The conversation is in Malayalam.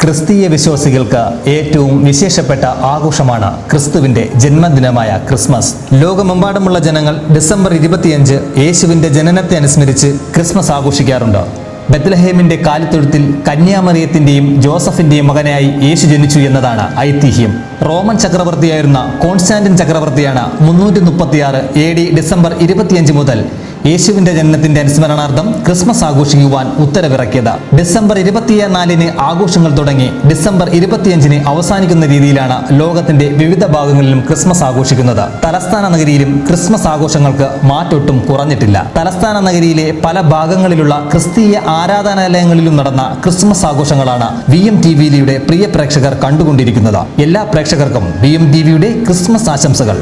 ക്രിസ്തീയ വിശ്വാസികൾക്ക് ഏറ്റവും വിശേഷപ്പെട്ട ആഘോഷമാണ് ക്രിസ്തുവിന്റെ ജന്മദിനമായ ക്രിസ്മസ്. ലോകമെമ്പാടുമുള്ള ജനങ്ങൾ ഡിസംബർ 25 യേശുവിന്റെ ജനനത്തെ അനുസ്മരിച്ച് ക്രിസ്മസ് ആഘോഷിക്കാറുണ്ട്. ബെത്ലഹേമിന്റെ കാലിത്തൊഴുത്തിൽ കന്യാമറിയത്തിന്റെയും ജോസഫിന്റെയും മകനായി യേശു ജനിച്ചു എന്നതാണ് ഐതിഹ്യം. റോമൻ ചക്രവർത്തിയായിരുന്ന കോൺസ്റ്റാന്റിൻ ചക്രവർത്തിയാണ് 336 AD ഡിസംബർ 25 മുതൽ യേശുവിന്റെ ജനനത്തിന്റെ അനുസ്മരണാർത്ഥം ക്രിസ്മസ് ആഘോഷിക്കുവാൻ ഉത്തരവിറക്കിയത്. ഡിസംബർ 24-ന് ആഘോഷങ്ങൾ തുടങ്ങി ഡിസംബർ 25-ന് അവസാനിക്കുന്ന രീതിയിലാണ് ലോകത്തിന്റെ വിവിധ ഭാഗങ്ങളിലും ക്രിസ്മസ് ആഘോഷിക്കുന്നത്. തലസ്ഥാന നഗരിയിലും ക്രിസ്മസ് ആഘോഷങ്ങൾക്ക് മാറ്റൊട്ടും കുറഞ്ഞിട്ടില്ല. തലസ്ഥാന നഗരിയിലെ പല ഭാഗങ്ങളിലുള്ള ക്രിസ്തീയ ആരാധനാലയങ്ങളിലും നടന്ന ക്രിസ്മസ് ആഘോഷങ്ങളാണ് VMTV-യുടെ പ്രിയ പ്രേക്ഷകർ കണ്ടുകൊണ്ടിരിക്കുന്നത്. എല്ലാ പ്രേക്ഷകർക്കും VMTV-യുടെ ക്രിസ്മസ് ആശംസകൾ.